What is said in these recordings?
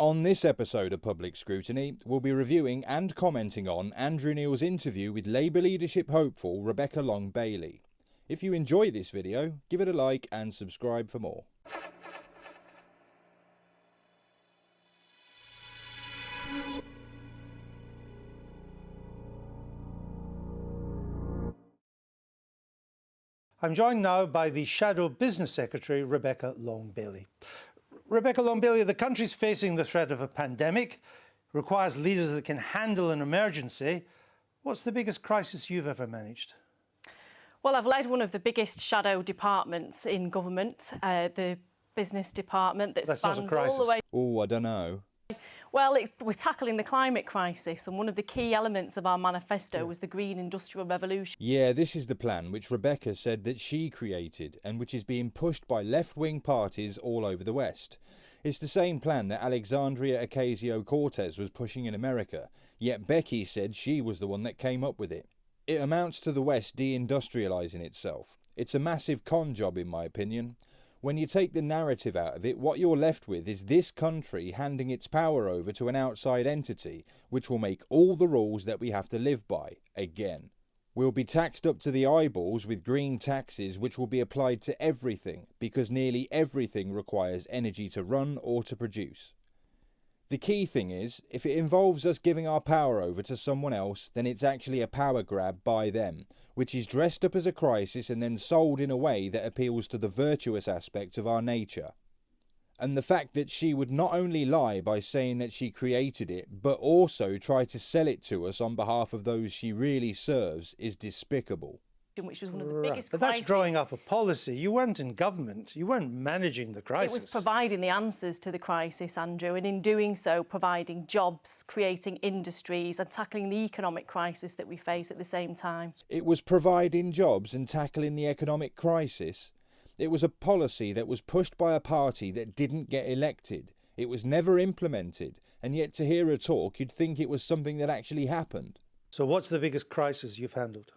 On this episode of Public Scrutiny, we'll be reviewing and commenting on Andrew Neil's interview with Labour leadership hopeful Rebebcca Long Bailey. If you enjoy this video, give it a like and subscribe for more. I'm joined now by the Shadow Business Secretary, Rebebcca Long Bailey. Rebebcca Long Bailey, the country's facing the threat of a pandemic, requires leaders that can handle an emergency. What's the biggest crisis you've ever managed? Well, I've led one of the biggest shadow departments in government, the business department that spans all the way. Oh, I don't know. Well, we're tackling the climate crisis, and one of the key elements of our manifesto was the Green Industrial Revolution. Yeah, this is the plan which Rebebcca said that she created and which is being pushed by left-wing parties all over the West. It's the same plan that Alexandria Ocasio-Cortez was pushing in America, yet Becky said she was the one that came up with it. It amounts to the West deindustrialising itself. It's a massive con job in my opinion. When you take the narrative out of it, what you're left with is this country handing its power over to an outside entity, which will make all the rules that we have to live by, again. We'll be taxed up to the eyeballs with green taxes which will be applied to everything, because nearly everything requires energy to run or to produce. The key thing is, if it involves us giving our power over to someone else, then it's actually a power grab by them, which is dressed up as a crisis and then sold in a way that appeals to the virtuous aspect of our nature. And the fact that she would not only lie by saying that she created it, but also try to sell it to us on behalf of those she really serves is despicable. Which was one of the biggest But crises. that's drawing up a policy. You weren't in government. You weren't managing the crisis. It was providing the answers to the crisis, Andrew, and in doing so, providing jobs, creating industries and tackling the economic crisis that we face at the same time. It was providing jobs and tackling the economic crisis. It was a policy that was pushed by a party that didn't get elected. It was never implemented, and yet to hear her talk, you'd think it was something that actually happened. So what's the biggest crisis you've handled?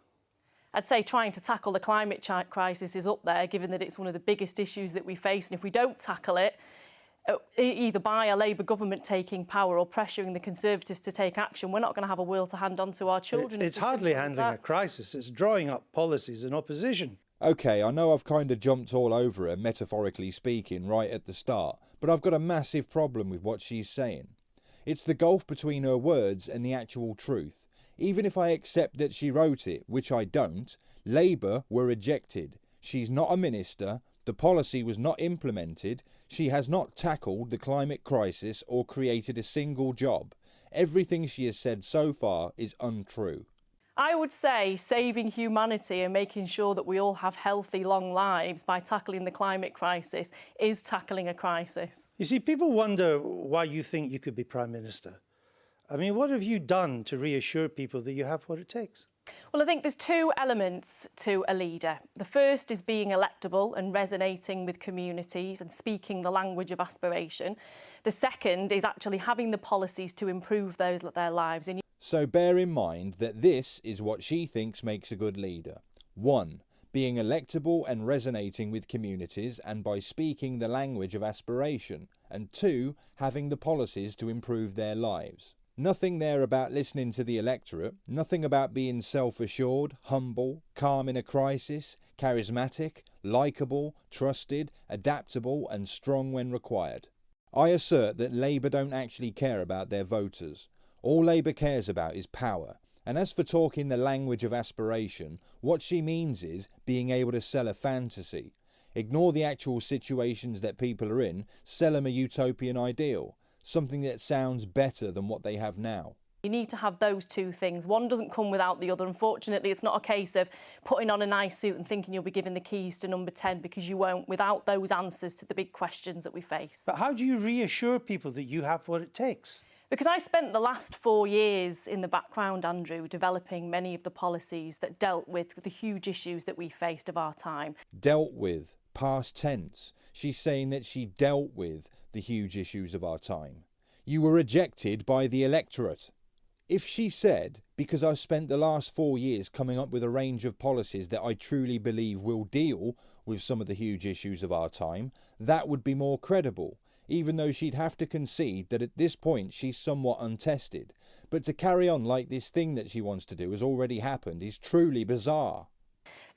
I'd say trying to tackle the climate crisis is up there, given that it's one of the biggest issues that we face. And if we don't tackle it, either by a Labour government taking power or pressuring the Conservatives to take action, we're not going to have a world to hand on to our children. It's hardly handling a crisis. It's drawing up policies in opposition. Okay, I know I've kind of jumped all over her, metaphorically speaking, right at the start, but I've got a massive problem with what she's saying. It's the gulf between her words and the actual truth. Even if I accept that she wrote it, which I don't, Labour were rejected. She's not a minister, the policy was not implemented, she has not tackled the climate crisis or created a single job. Everything she has said so far is untrue. I would say saving humanity and making sure that we all have healthy, long lives by tackling the climate crisis is tackling a crisis. You see, people wonder why you think you could be Prime Minister. I mean, what have you done to reassure people that you have what it takes? Well, I think there's two elements to a leader. The first is being electable and resonating with communities and speaking the language of aspiration. The second is actually having the policies to improve their lives. So bear in mind that this is what she thinks makes a good leader. 1. Being electable and resonating with communities and by speaking the language of aspiration. And 2. Having the policies to improve their lives. Nothing there about listening to the electorate, nothing about being self-assured, humble, calm in a crisis, charismatic, likeable, trusted, adaptable and strong when required. I assert that Labour don't actually care about their voters. All Labour cares about is power. And as for talking the language of aspiration, what she means is being able to sell a fantasy. Ignore the actual situations that people are in, sell them a utopian ideal. Something that sounds better than what they have now. You need to have those two things. One doesn't come without the other. Unfortunately, it's not a case of putting on a nice suit and thinking you'll be given the keys to number 10, because you won't without those answers to the big questions that we face. But how do you reassure people that you have what it takes? Because I spent the last 4 years in the background, Andrew, developing many of the policies that dealt with the huge issues that we faced of our time. Dealt with, past tense. She's saying that she dealt with the huge issues of our time. You were rejected by the electorate. If she said, because I've spent the last 4 years coming up with a range of policies that I truly believe will deal with some of the huge issues of our time, that would be more credible. even though she'd have to concede that at this point she's somewhat untested. But to carry on like this thing that she wants to do has already happened is truly bizarre.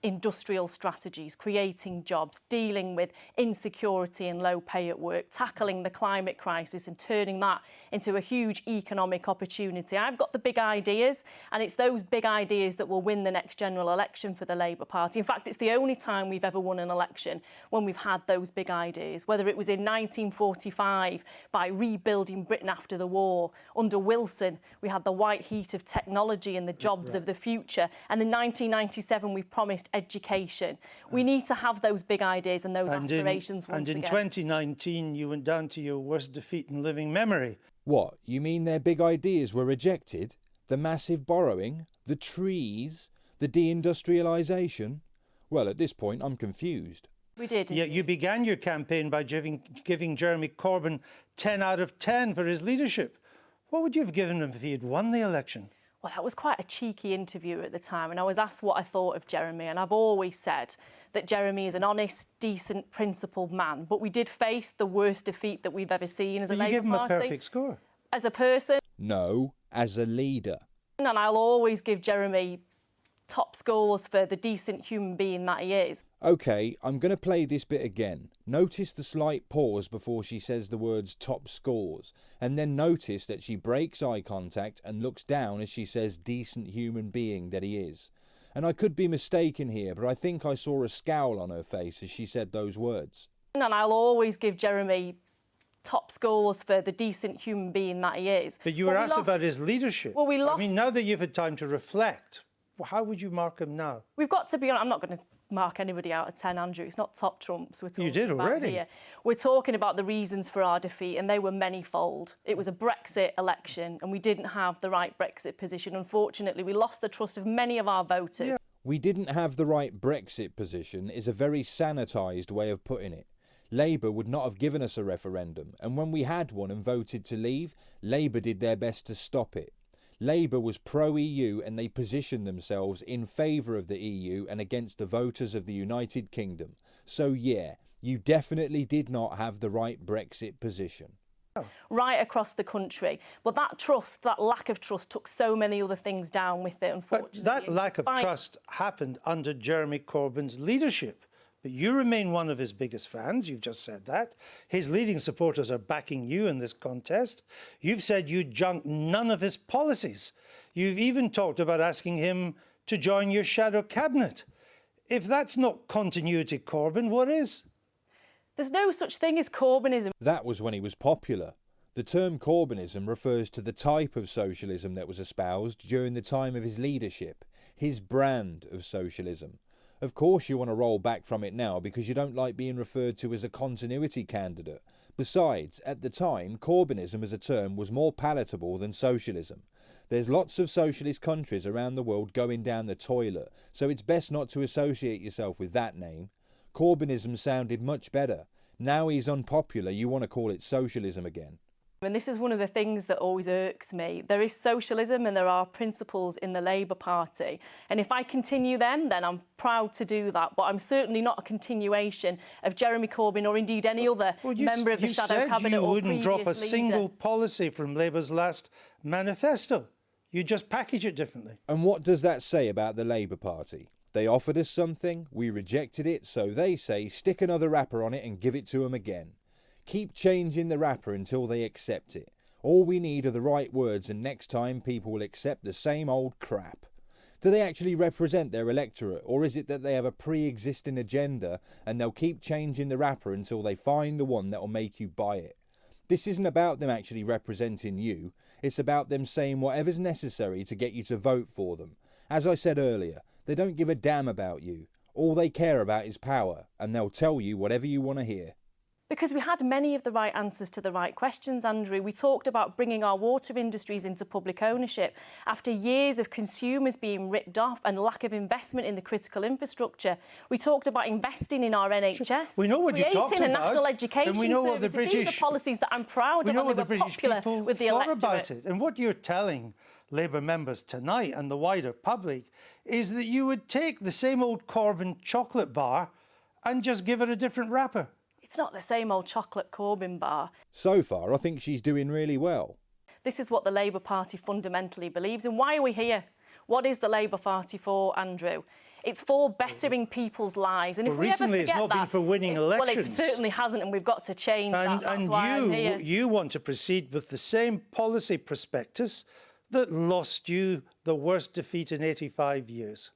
Industrial strategies, creating jobs, dealing with insecurity and low pay at work, tackling the climate crisis and turning that into a huge economic opportunity. I've got the big ideas, and it's those big ideas that will win the next general election for the Labour Party. In fact, it's the only time we've ever won an election when we've had those big ideas, whether it was in 1945 by rebuilding Britain after the war. Under Wilson, we had the white heat of technology and the jobs of the future. And in 1997, we promised education. We need to have those big ideas and those aspirations once again. And in 2019, you went down to your worst defeat in living memory. What, you mean their big ideas were rejected? The massive borrowing? The trees? The deindustrialisation? Well, at this point, I'm confused. We did. Yeah, you began your campaign by giving Jeremy Corbyn 10 out of 10 for his leadership. What would you have given him if he had won the election? Well, that was quite a cheeky interview at the time, and I was asked what I thought of Jeremy, and I've always said that Jeremy is an honest, decent, principled man, but we did face the worst defeat that we've ever seen as a Labour Party. You gave him a perfect score. As a person. No, as a leader. And I'll always give Jeremy top scores for the decent human being that he is. OK, I'm going to play this bit again. Notice the slight pause before she says the words top scores, and then notice that she breaks eye contact and looks down as she says decent human being that he is. And I could be mistaken here, but I think I saw a scowl on her face as she said those words. And I'll always give Jeremy top scores for the decent human being that he is. But you were asked about his leadership. Well, we lost. I mean, now that you've had time to reflect, how would you mark him now? We've got to be honest. I'm not going to mark anybody out of 10, Andrew. It's not top trumps we're talking about. You did already. Here. We're talking about the reasons for our defeat, and they were manyfold. It was a Brexit election, and we didn't have the right Brexit position. Unfortunately, we lost the trust of many of our voters. Yeah. We didn't have the right Brexit position is a very sanitised way of putting it. Labour would not have given us a referendum, and when we had one and voted to leave, Labour did their best to stop it. Labour was pro-EU and they positioned themselves in favour of the EU and against the voters of the United Kingdom. So yeah, you definitely did not have the right Brexit position. Right across the country. But that trust, that lack of trust, took so many other things down with it, unfortunately. But that lack of trust happened under Jeremy Corbyn's leadership. But you remain one of his biggest fans, you've just said that. His leading supporters are backing you in this contest. You've said you'd junk none of his policies. You've even talked about asking him to join your shadow cabinet. If that's not continuity Corbyn, what is? There's no such thing as Corbynism. That was when he was popular. The term Corbynism refers to the type of socialism that was espoused during the time of his leadership, his brand of socialism. Of course you want to roll back from it now because you don't like being referred to as a continuity candidate. Besides, at the time, Corbynism as a term was more palatable than socialism. There's lots of socialist countries around the world going down the toilet, so it's best not to associate yourself with that name. Corbynism sounded much better. Now he's unpopular, you want to call it socialism again. And this is one of the things that always irks me. There is socialism and there are principles in the Labour Party. And if I continue them, then I'm proud to do that. But I'm certainly not a continuation of Jeremy Corbyn or indeed any other member of the shadow cabinet or previous leader. You wouldn't drop a single policy from Labour's last manifesto. You just package it differently. And what does that say about the Labour Party? They offered us something, we rejected it, so they say stick another wrapper on it and give it to them again. Keep changing the wrapper until they accept it. All we need are the right words and next time people will accept the same old crap. Do they actually represent their electorate, or is it that they have a pre-existing agenda and they'll keep changing the wrapper until they find the one that will make you buy it? This isn't about them actually representing you, it's about them saying whatever's necessary to get you to vote for them. As I said earlier, they don't give a damn about you. All they care about is power, and they'll tell you whatever you want to hear. Because we had many of the right answers to the right questions, Andrew. We talked about bringing our water industries into public ownership after years of consumers being ripped off and lack of investment in the critical infrastructure. We talked about investing in our NHS. We know what you talked about. Creating a national education and we know service. What the British, these are policies that I'm proud of, we know and what they the were British popular people with the thought electorate. about it. And what you're telling Labour members tonight and the wider public is that you would take the same old Corbyn chocolate bar and just give it a different wrapper. It's not the same old chocolate Corbyn bar. So far, I think she's doing really well. This is what the Labour Party fundamentally believes in. Why are we here? What is the Labour Party for, Andrew? It's for bettering people's lives. And if we recently ever forget it's not been for winning elections. Well, it certainly hasn't, and we've got to change that. That's why I'm here. You want to proceed with the same policy prospectus that lost you the worst defeat in 85 years.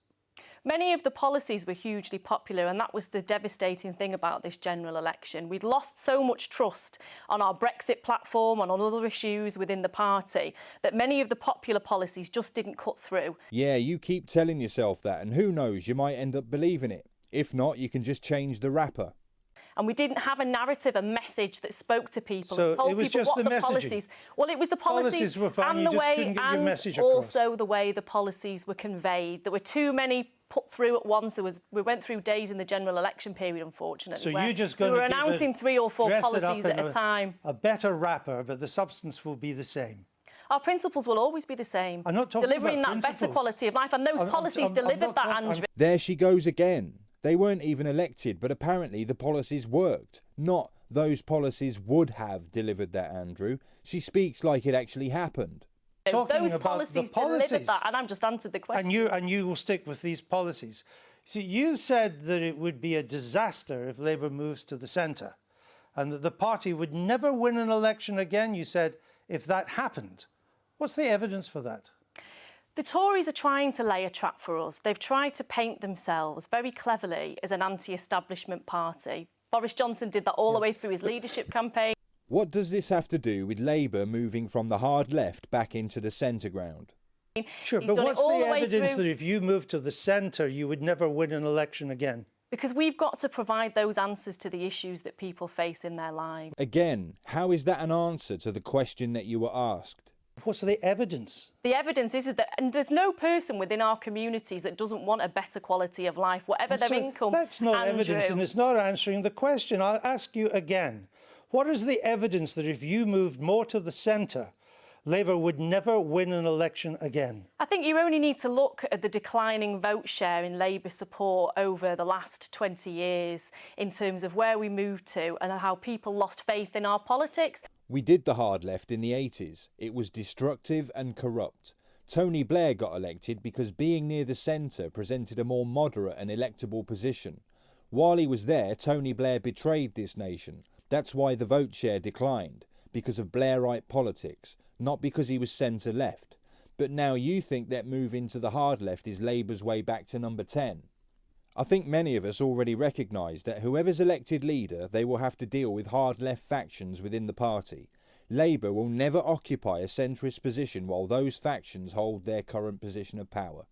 Many of the policies were hugely popular, and that was the devastating thing about this general election. We'd lost so much trust on our Brexit platform and on other issues within the party that many of the popular policies just didn't cut through. Yeah, you keep telling yourself that, and who knows, you might end up believing it. If not, you can just change the wrapper. And we didn't have a narrative, a message that spoke to people So and told it was people just what the the messaging. policies. Well, it was the policies were fine, and the you just way, couldn't get your and message across. also the way the policies were conveyed. There were too many put through at once. We went through days in the general election period, unfortunately. So where you're just going we to were announcing 3 or 4 policies at a time. A better wrapper, but the substance will be the same. Our principles will always be the same. I'm not talking delivering about that better principles. quality of life, and those policies delivered that, Andrew. There she goes again. They weren't even elected, but apparently the policies worked. Not those policies would have delivered that, Andrew. She speaks like it actually happened. Those policies delivered that, and I've just answered the question. And you will stick with these policies. So you said that it would be a disaster if Labour moves to the centre, and that the party would never win an election again. You said if that happened. What's the evidence for that? The Tories are trying to lay a trap for us. They've tried to paint themselves very cleverly as an anti-establishment party. Boris Johnson did that all the way through his leadership campaign. What does this have to do with Labour moving from the hard left back into the centre ground? Sure, but what's the evidence that if you moved to the centre, you would never win an election again? Because we've got to provide those answers to the issues that people face in their lives. Again, how is that an answer to the question that you were asked? What's the evidence? The evidence is that and there's no person within our communities that doesn't want a better quality of life, whatever their income. That's not Andrew. evidence, and it's not answering the question. I'll ask you again. What is the evidence that if you moved more to the centre, Labour would never win an election again? I think you only need to look at the declining vote share in Labour support over the last 20 years in terms of where we moved to and how people lost faith in our politics. We did the hard left in the 80s. It was destructive and corrupt. Tony Blair got elected because being near the centre presented a more moderate and electable position. While he was there, Tony Blair betrayed this nation. That's why the vote share declined, because of Blairite politics, not because he was centre-left. But now you think that move into the hard left is Labour's way back to number 10. I think many of us already recognise that whoever's elected leader, they will have to deal with hard left factions within the party. Labour will never occupy a centrist position while those factions hold their current position of power.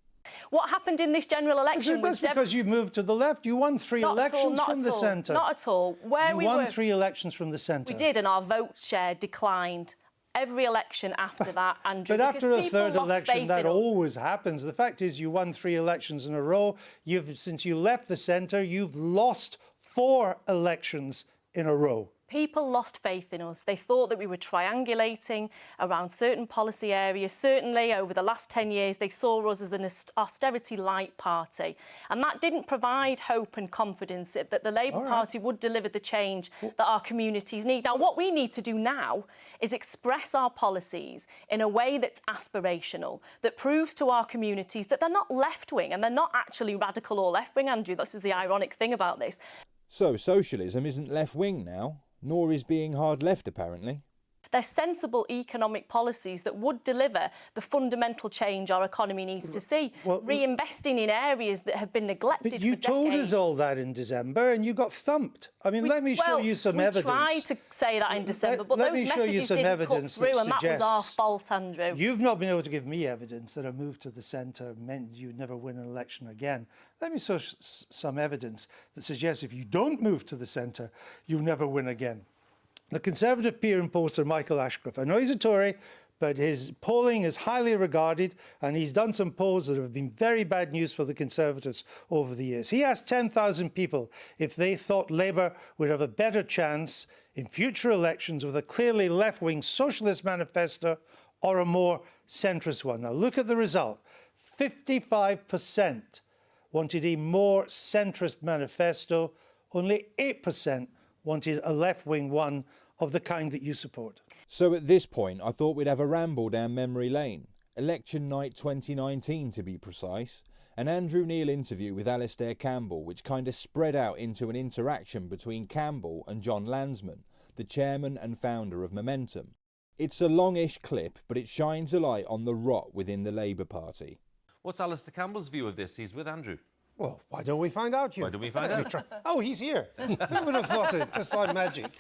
What happened in this general election was... That's because you moved to the left. You won 3 elections from the centre. Not at all. You won 3 elections from the centre. We did, and our vote share declined. Every election after that, Andrew. But after a third election, that always happens. The fact is you won 3 elections in a row. Since you left the centre, you've lost 4 elections in a row. People lost faith in us. They thought that we were triangulating around certain policy areas. Certainly, over the last 10 years, they saw us as an austerity-light party. And that didn't provide hope and confidence that the Labour Party would deliver the change that our communities need. Now, what we need to do now is express our policies in a way that's aspirational, that proves to our communities that they're not left-wing and they're not actually radical or left-wing, Andrew. This is the ironic thing about this. So socialism isn't left-wing now, nor is being hard left, apparently. They're sensible economic policies that would deliver the fundamental change our economy needs to see, reinvesting in areas that have been neglected for decades. But you told us all that in December and you got thumped. I mean, let me show you some evidence. We tried to say that in December, but those messages didn't cut through, and that was our fault, Andrew. You've not been able to give me evidence that a move to the centre meant you'd never win an election again. Let me show some evidence that suggests if you don't move to the centre, you'll never win again. The Conservative peer and pollster Michael Ashcroft, I know he's a Tory, but his polling is highly regarded, and he's done some polls that have been very bad news for the Conservatives over the years. He asked 10,000 people if they thought Labour would have a better chance in future elections with a clearly left-wing socialist manifesto or a more centrist one. Now look at the result. 55% wanted a more centrist manifesto, only 8% wanted a left-wing one of the kind that you support. So at this point, I thought we'd have a ramble down memory lane. Election night 2019 to be precise. An Andrew Neil interview with Alastair Campbell, which kind of spread out into an interaction between Campbell and John Landsman, the chairman and founder of Momentum. It's a longish clip, but it shines a light on the rot within the Labour Party. What's Alastair Campbell's view of this? He's with Andrew. Well, why don't we find out, Hugh? Why don't we find out? Oh, he's here. Who would have thought it? Just like magic.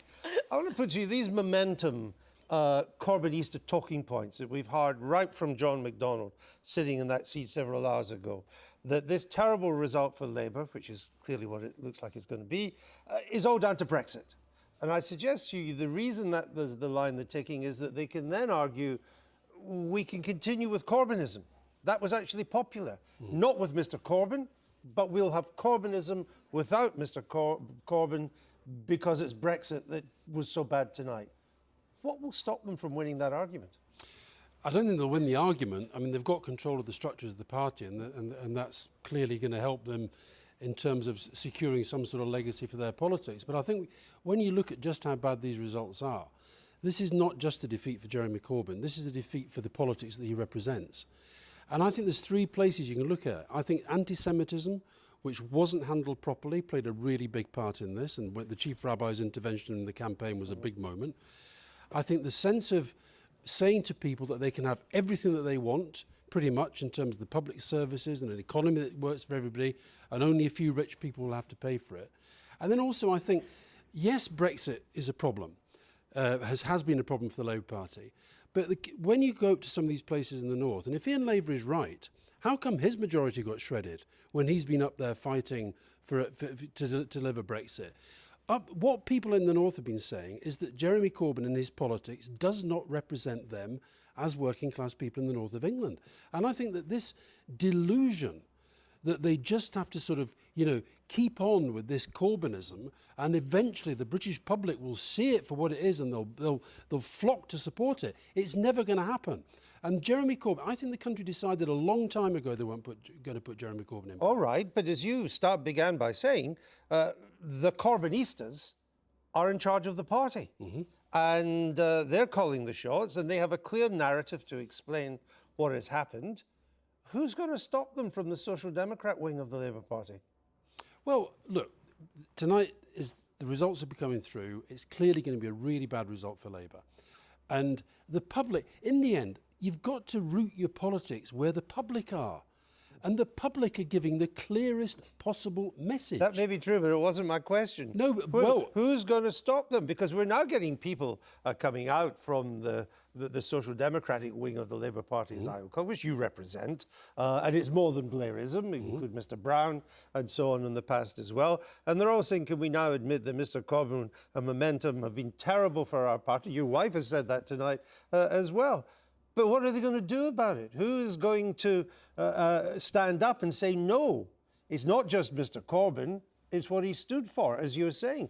I want to put to you these Momentum Corbynista talking points that we've heard right from John McDonnell sitting in that seat several hours ago. That this terrible result for Labour, which is clearly what it looks like it's going to be, is all down to Brexit. And I suggest to you the reason that there's the line they're taking is that they can then argue we can continue with Corbynism. That was actually popular. Not with Mr. Corbyn, but we'll have Corbynism without Mr. Corbyn because it's Brexit that was so bad tonight. What will stop them from winning that argument? I don't think they'll win the argument. I mean, they've got control of the structures of the party, and that's clearly going to help them in terms of securing some sort of legacy for their politics. But I think when you look at just how bad these results are, this is not just a defeat for Jeremy Corbyn. This is a defeat for the politics that he represents. And I think there's three places you can look at. I think anti-Semitism, which wasn't handled properly, played a really big part in this, and the Chief Rabbi's intervention in the campaign was a big moment. I think the sense of saying to people that they can have everything that they want, pretty much in terms of the public services and an economy that works for everybody, and only a few rich people will have to pay for it. And then also I think, yes, Brexit is a problem, has been a problem for the Labour Party. But when you go to some of these places in the north, and if Ian Laver is right, how come his majority got shredded when he's been up there fighting to deliver Brexit? What people in the north have been saying is that Jeremy Corbyn and his politics does not represent them as working class people in the north of England. And I think that this delusion that they just have to sort of, keep on with this Corbynism, and eventually the British public will see it for what it is and they'll flock to support it. It's never going to happen. And Jeremy Corbyn, I think the country decided a long time ago they weren't going to put Jeremy Corbyn in. All right, but as you began by saying, the Corbynistas are in charge of the party. Mm-hmm. And they're calling the shots, and they have a clear narrative to explain what has happened. Who's going to stop them from the Social Democrat wing of the Labour Party? Well, look, tonight the results are coming through. It's clearly going to be a really bad result for Labour. And the public, in the end, you've got to root your politics where the public are. And the public are giving the clearest possible message. That may be true, but it wasn't my question. No, but, who's going to stop them? Because we're now getting people coming out from the Social Democratic wing of the Labour Party, as I would call, which you represent. And it's more than Blairism, include Mr. Brown and so on in the past as well. And they're all saying, can we now admit that Mr. Corbyn and Momentum have been terrible for our party? Your wife has said that tonight as well. But what are they going to do about it? Who is going to stand up and say no? It's not just Mr. Corbyn, it's what he stood for, as you were saying.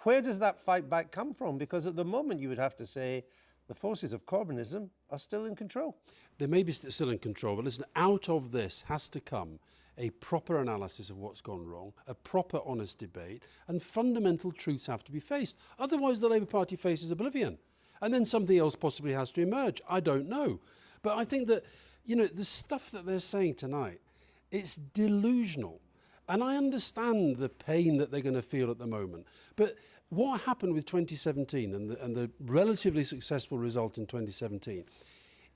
Where does that fight back come from? Because at the moment you would have to say the forces of Corbynism are still in control. They may be still in control, but listen, out of this has to come a proper analysis of what's gone wrong, a proper honest debate, and fundamental truths have to be faced. Otherwise the Labour Party faces oblivion. And then something else possibly has to emerge. I don't know. But I think that, the stuff that they're saying tonight, it's delusional. And I understand the pain that they're going to feel at the moment. But what happened with 2017 and the relatively successful result in 2017,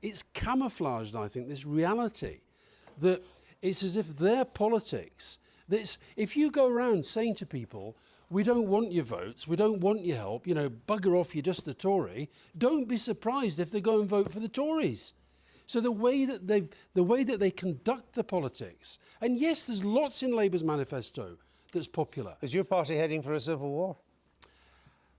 it's camouflaged, I think, this reality that it's as if their politics, if you go around saying to people, we don't want your votes, we don't want your help, bugger off, you're just a Tory, don't be surprised if they go and vote for the Tories. So the way that they conduct the politics, and yes, there's lots in Labour's manifesto that's popular. Is your party heading for a civil war?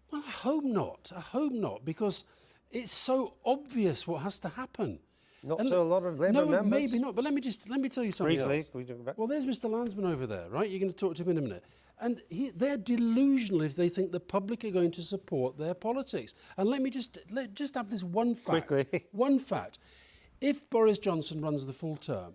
Well, I hope not, because it's so obvious what has to happen. Not to a lot of Labour members? No, maybe not, but let me tell you something briefly, else. we talk about? Well, there's Mr. Landsman over there, right? You're going to talk to him in a minute. And they're delusional if they think the public are going to support their politics. And let me just have this one fact. Quickly. One fact. If Boris Johnson runs the full term,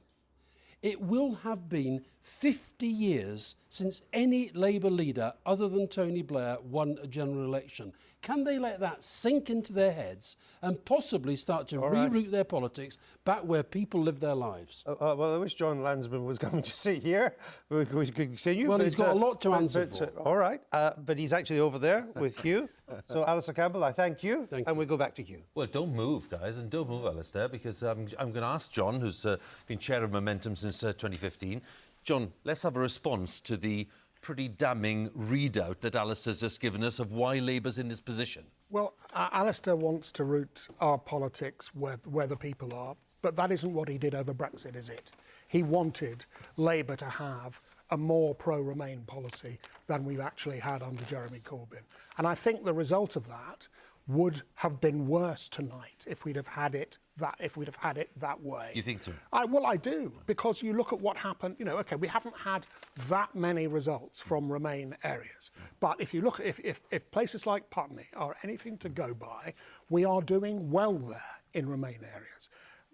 it will have been 50 years since any Labour leader other than Tony Blair won a general election. Can they let that sink into their heads and possibly start to reroute their politics back where people live their lives? Well, I wish John Lansman was going to sit here. We could continue. Well, he's got a lot to answer for. All right, but he's actually over there with Hugh. So, Alistair Campbell, I thank you. And we go back to Hugh. Well, don't move, guys, and don't move, Alistair, because I'm going to ask John, who's been chair of Momentum since 2015. John, let's have a response to the pretty damning readout that Alistair's just given us of why Labour's in this position. Well, Alistair wants to root our politics where the people are, but that isn't what he did over Brexit, is it? He wanted Labour to have a more pro-Remain policy than we've actually had under Jeremy Corbyn. And I think the result of that would have been worse tonight if we'd have had it that way. You think so? Well, I do, because you look at what happened. You know, OK, we haven't had that many results from Remain areas, but if you look, if places like Putney are anything to go by, we are doing well there in Remain areas.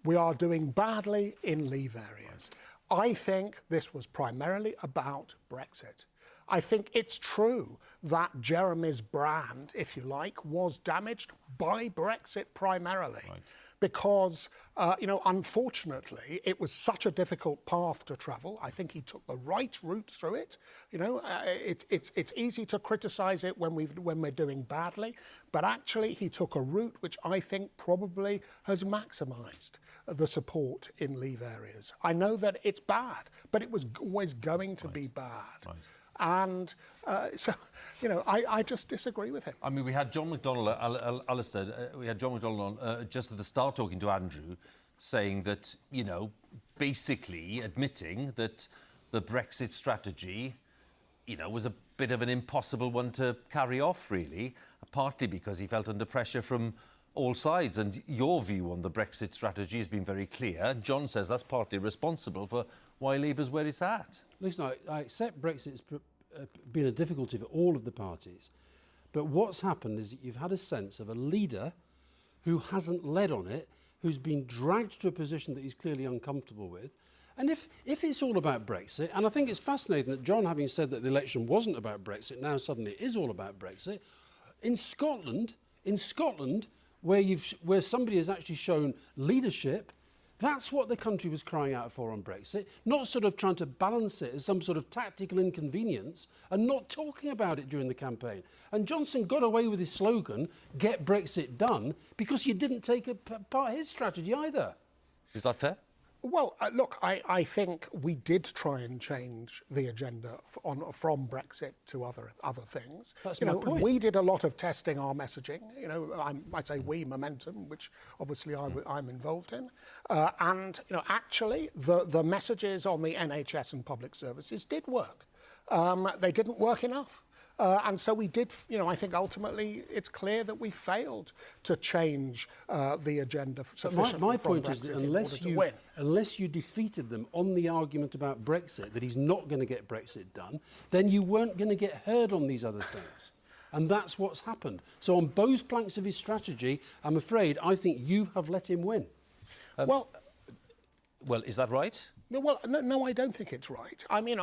We are doing badly in Leave areas. I think this was primarily about Brexit. I think it's true that Jeremy's brand, if you like, was damaged by Brexit primarily. Right. Because, unfortunately, it was such a difficult path to travel. I think he took the right route through it. It's easy to criticise it when we're doing badly, but actually he took a route which I think probably has maximised the support in Leave areas. I know that it's bad, but it was always going to be bad. Right. And I just disagree with him. I mean, we had John McDonnell, Alistair, we had John McDonnell on just at the start talking to Andrew, saying that, basically admitting that the Brexit strategy, was a bit of an impossible one to carry off, really, partly because he felt under pressure from all sides. And your view on the Brexit strategy has been very clear. John says that's partly responsible for why Labour's where it's at. Listen, I accept Brexit's been a difficulty for all of the parties, but what's happened is that you've had a sense of a leader who hasn't led on it, who's been dragged to a position that he's clearly uncomfortable with. And if it's all about Brexit, and I think it's fascinating that John, having said that the election wasn't about Brexit, now suddenly it is all about Brexit. In Scotland, where somebody has actually shown leadership, that's what the country was crying out for on Brexit, not sort of trying to balance it as some sort of tactical inconvenience and not talking about it during the campaign. And Johnson got away with his slogan, "Get Brexit done," because you didn't take apart his strategy either. Is that fair? Well, look, I think we did try and change the agenda from Brexit to other things. That's my point. We did a lot of testing our messaging. I say we, Momentum, which obviously I'm involved in. And actually, the messages on the NHS and public services did work. They didn't work enough. And so we did, I think ultimately it's clear that we failed to change the agenda sufficiently. My point is that unless you defeated them on the argument about Brexit, that he's not going to get Brexit done, then you weren't going to get heard on these other things. And that's what's happened. So on both planks of his strategy, I'm afraid, I think you have let him win. Well, is that right? Well, no, I don't think it's right. I mean,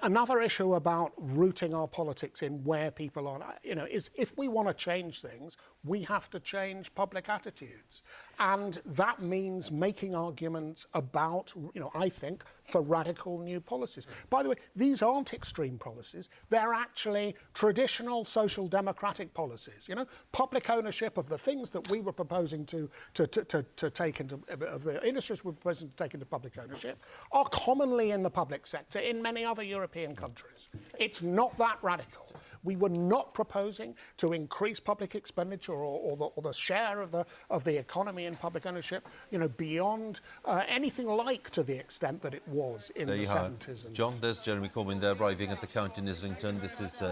another issue about rooting our politics in where people are, is if we want to change things, we have to change public attitudes. And that means making arguments about, I think, for radical new policies. By the way, these aren't extreme policies. They're actually traditional social democratic policies. Public ownership of the things that we were proposing to take into, of the industries we were proposing to take into public ownership, are commonly in the public sector in many other European countries. It's not that radical. We were not proposing to increase public expenditure or the share of the economy in public ownership, beyond anything like to the extent that it was in the 70s. John, there's Jeremy Corbyn there arriving at the Count in Islington. This is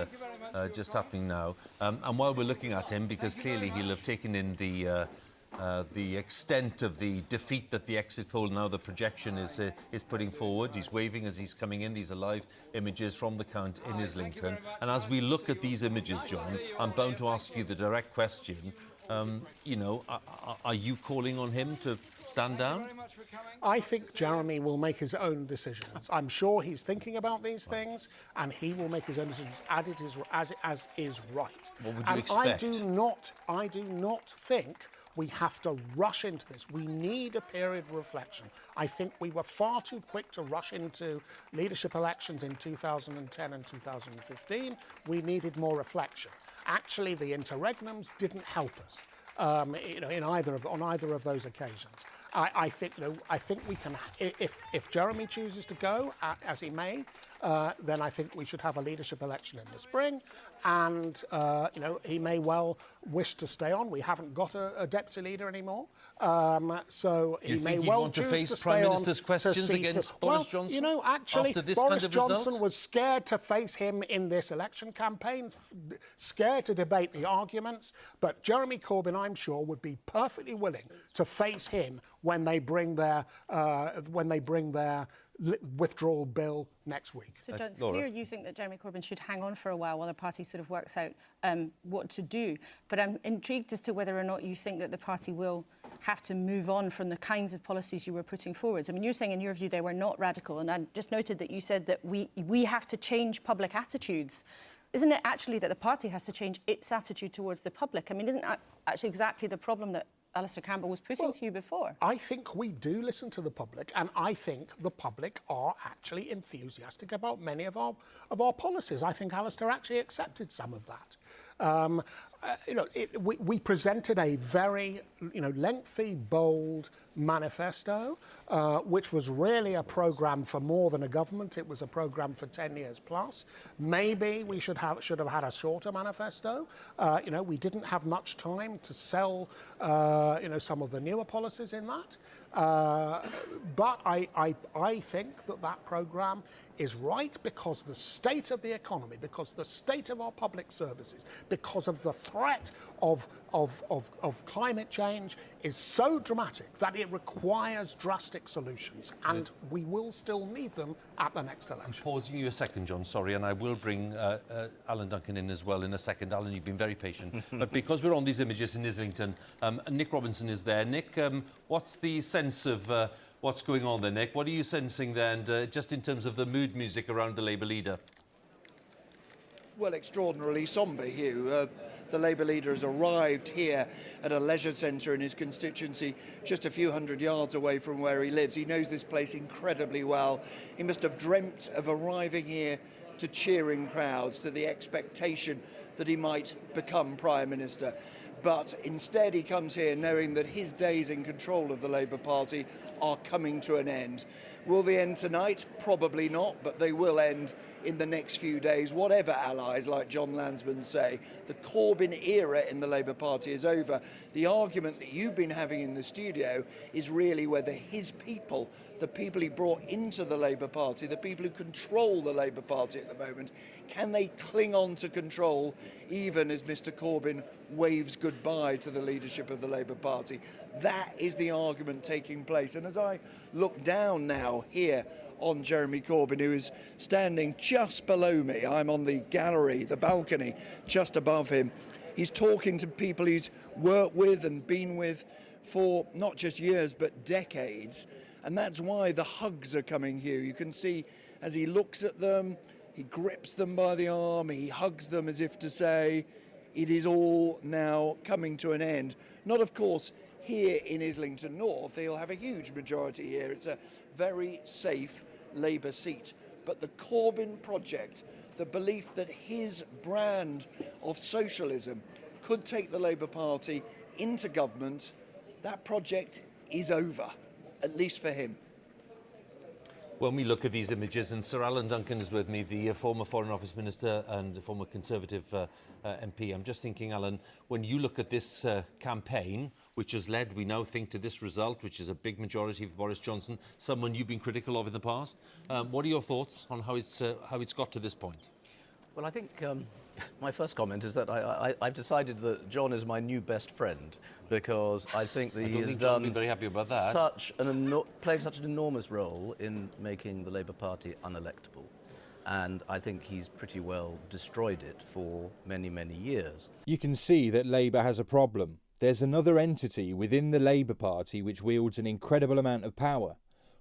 just happening now. And while we're looking at him, because clearly he'll have taken in the extent of the defeat that the exit poll, now the projection, is putting forward. He's waving as he's coming in. These are live images from the Count in Islington. And as we look at these images, John, I'm bound to ask you the direct question. Are you calling on him to stand down? I think Jeremy will make his own decisions. I'm sure he's thinking about these things, and he will make his own decisions as is right. What would you and expect? I do not think we have to rush into this. We need a period of reflection. I think we were far too quick to rush into leadership elections in 2010 and 2015. We needed more reflection. Actually, the interregnums didn't help us on either of those occasions. I think we can. If Jeremy chooses to go, as he may, then I think we should have a leadership election in the spring, and he may well wish to stay on. We haven't got a deputy leader anymore, so he may well choose to stay on. You think he wants to face Prime Minister's questions against Boris Johnson? Actually, after this Boris kind of Johnson result? was scared to face him in this election campaign, scared to debate the arguments. But Jeremy Corbyn, I'm sure, would be perfectly willing to face him when they bring their withdrawal bill next week. So, John, it's clear you think that Jeremy Corbyn should hang on for a while the party sort of works out what to do. But I'm intrigued as to whether or not you think that the party will have to move on from the kinds of policies you were putting forward. I mean, you're saying in your view they were not radical, and I just noted that you said that we have to change public attitudes. Isn't it actually that the party has to change its attitude towards the public? I mean, isn't that actually exactly the problem that Alistair Campbell was putting to you before? I think we do listen to the public, and I think the public are actually enthusiastic about many of our policies. I think Alistair actually accepted some of that. We presented a very lengthy, bold manifesto, which was really a programme for more than a government. It was a programme for 10 years plus. Maybe we should have had a shorter manifesto. We didn't have much time to sell some of the newer policies in that. But I think that programme is right because the state of the economy, because the state of our public services, because of the threat of climate change is so dramatic that it requires drastic solutions, and we will still need them at the next election. I'm pausing you a second, John, sorry, and I will bring Alan Duncan in as well in a second. Alan, you've been very patient. But because we're on these images in Islington, Nick Robinson is there. Nick, what's the sense of what's going on there, Nick? What are you sensing there, and just in terms of the mood music around the Labour leader? Well, extraordinarily sombre, Hugh. The Labour leader has arrived here at a leisure centre in his constituency, just a few hundred yards away from where he lives. He knows this place incredibly well. He must have dreamt of arriving here to cheering crowds, to the expectation that he might become Prime Minister. But instead he comes here knowing that his days in control of the Labour Party are coming to an end. Will they end tonight? Probably not, but they will end in the next few days, whatever allies like John Lansman say. The Corbyn era in the Labour Party is over. The argument that you've been having in the studio is really whether his people, the people he brought into the Labour Party, the people who control the Labour Party at the moment, can they cling on to control even as Mr Corbyn waves goodbye to the leadership of the Labour Party? That is the argument taking place. And as I look down now here on Jeremy Corbyn, who is standing just below me, I'm on the gallery, the balcony, just above him. He's talking to people he's worked with and been with for not just years, but decades. And that's why the hugs are coming here. You can see as he looks at them, he grips them by the arm, he hugs them as if to say, it is all now coming to an end. Not, of course, here in Islington North. He'll have a huge majority here. It's a very safe Labour seat. But the Corbyn project, the belief that his brand of socialism could take the Labour Party into government, that project is over, at least for him. When we look at these images, and Sir Alan Duncan is with me, the former Foreign Office Minister and former Conservative MP, I'm just thinking, Alan, when you look at this campaign, which has led, we now think, to this result, which is a big majority for Boris Johnson, someone you've been critical of in the past, what are your thoughts on how it's got to this point? Well, I think my first comment is that I've decided that John is my new best friend, because I think that he has done very happy about that. playing such an enormous role in making the Labour Party unelectable. And I think he's pretty well destroyed it for many, many years. You can see that Labour has a problem. there's another entity within the Labour Party which wields an incredible amount of power.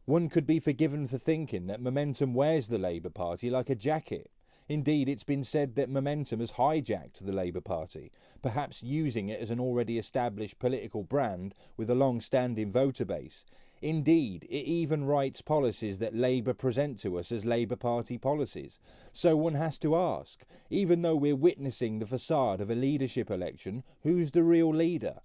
One could be forgiven for thinking that Momentum wears the Labour Party like a jacket. Indeed, it's been said that Momentum has hijacked the Labour Party, perhaps using it as an already established political brand with a long-standing voter base. Indeed, it even writes policies that Labour present to us as Labour Party policies. So one has to ask, even though we're witnessing the facade of a leadership election, who's the real leader?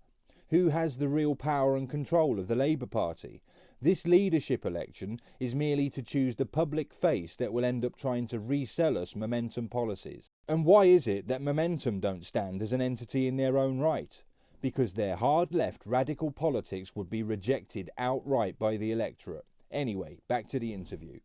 Who has the real power and control of the Labour Party? This leadership election is merely to choose the public face that will end up trying to resell us Momentum policies. And why is it that Momentum don't stand as an entity in their own right? Because their hard left radical politics would be rejected outright by the electorate. Anyway, back to the interview.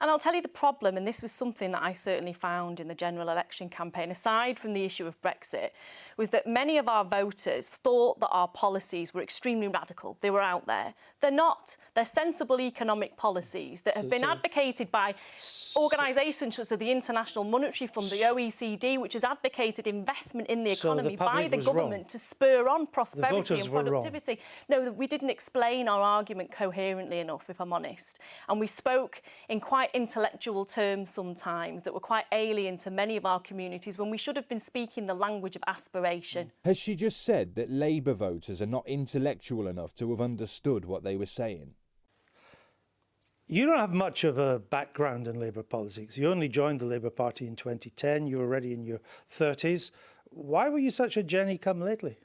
And I'll tell you the problem, and this was something that I certainly found in the general election campaign, aside from the issue of Brexit, was that many of our voters thought that our policies were extremely radical. They were out there. They're not. They're sensible economic policies that have been advocated by organisations such as the International Monetary Fund, the OECD, which has advocated investment in the economy by the government to spur on prosperity and productivity. No, we didn't explain our argument coherently enough, if I'm honest. And we spoke in quite intellectual terms sometimes that were quite alien to many of our communities when we should have been speaking the language of aspiration. Has she just said that Labour voters are not intellectual enough to have understood what they were saying? You don't have much of a background in Labour politics. You only joined the Labour Party in 2010. You were already in your 30s. Why were you such a Jenny-come-lately?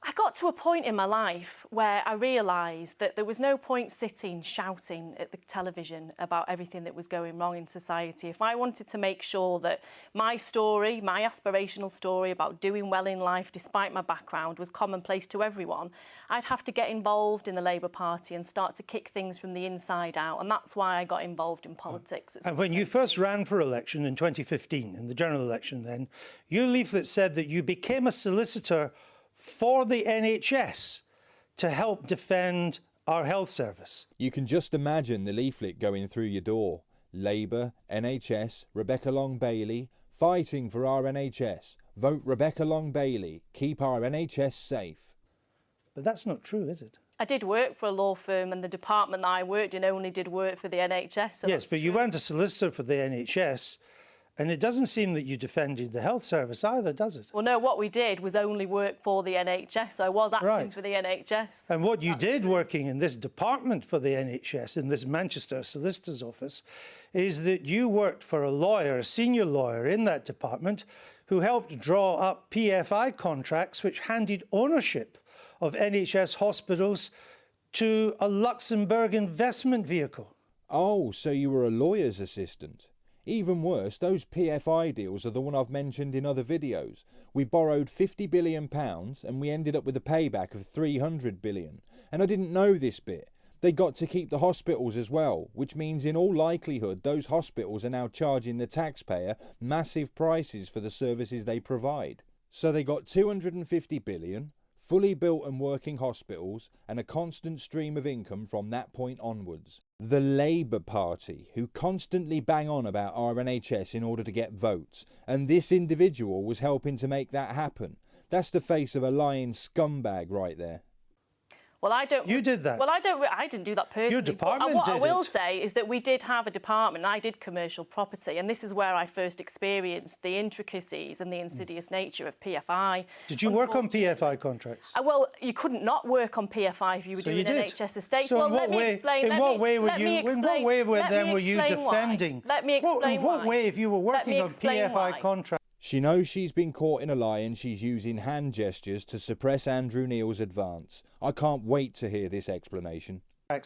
I got to a point in my life where I realised that there was no point sitting shouting at the television about everything that was going wrong in society. If I wanted to make sure that my story, my aspirational story about doing well in life despite my background was commonplace to everyone, I'd have to get involved in the Labour Party and start to kick things from the inside out. And that's why I got involved in politics. And when you first ran for election in 2015, in the general election then, your leaflet said that you became a solicitor for the NHS to help defend our health service. You can just imagine the leaflet going through your door. Labour, NHS, Rebebcca Long Bailey, fighting for our NHS. Vote Rebebcca Long Bailey. Keep our NHS safe. But that's not true, is it? I did work for a law firm, and the department that I worked in only did work for the NHS. So yes, but you weren't a solicitor for the NHS. And it doesn't seem that you defended the health service either, does it? Well, no, what we did was only work for the NHS. I was acting for the NHS. And what you did working in this department for the NHS, in this Manchester solicitor's office, is that you worked for a lawyer, a senior lawyer in that department, who helped draw up PFI contracts which handed ownership of NHS hospitals to a Luxembourg investment vehicle. Oh, so you were a lawyer's assistant. Even worse, those PFI deals are the one I've mentioned in other videos. We borrowed £50 billion and we ended up with a payback of £300 billion. And I didn't know this bit. They got to keep the hospitals as well, which means in all likelihood those hospitals are now charging the taxpayer massive prices for the services they provide. So they got £250 billion, fully built and working hospitals, and a constant stream of income from that point onwards. The Labour Party, who constantly bang on about our NHS in order to get votes, and this individual was helping to make that happen. That's the face of a lying scumbag right there. Well, I don't... You did that. Well, I didn't do that personally. Your department did What I will say is that we did have a department, and I did commercial property, and this is where I first experienced the intricacies and the insidious nature of PFI. Did you work on PFI contracts? Well, you couldn't not work on PFI if you were doing NHS estates. So well, in what way were you defending? Let me explain why. In what way, if you were working on PFI contracts? She knows she's been caught in a lie and she's using hand gestures to suppress Andrew Neil's advance. I can't wait to hear this explanation.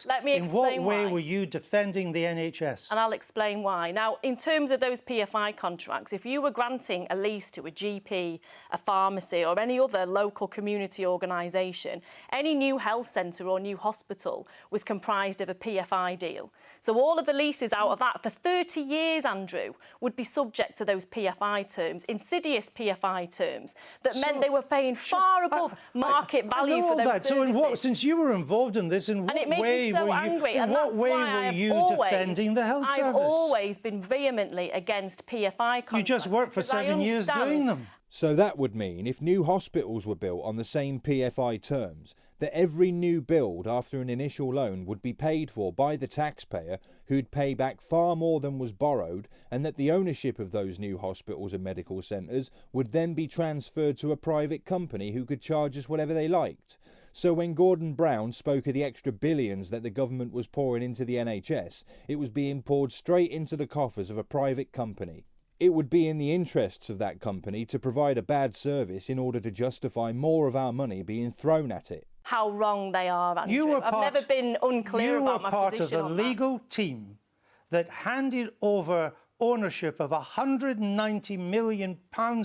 Let me explain why. In what way were you defending the NHS? And I'll explain why. Now, in terms of those PFI contracts, if you were granting a lease to a GP, a pharmacy or any other local community organisation, any new health centre or new hospital was comprised of a PFI deal. So all of the leases out of that for 30 years, Andrew, would be subject to those PFI terms, insidious PFI terms, that meant they were paying far above market value for those services. So in what, since you were involved in this, in what way were you defending the health service? I've always been vehemently against PFI contracts. You just worked for 7 years doing them. So that would mean if new hospitals were built on the same PFI terms, that every new build after an initial loan would be paid for by the taxpayer, who'd pay back far more than was borrowed, and that the ownership of those new hospitals and medical centres would then be transferred to a private company who could charge us whatever they liked. So when Gordon Brown spoke of the extra billions that the government was pouring into the NHS, it was being poured straight into the coffers of a private company. It would be in the interests of that company to provide a bad service in order to justify more of our money being thrown at it. How wrong they are, Andrew. I've never been unclear about my position. You were part of a legal team that handed over ownership of £190 million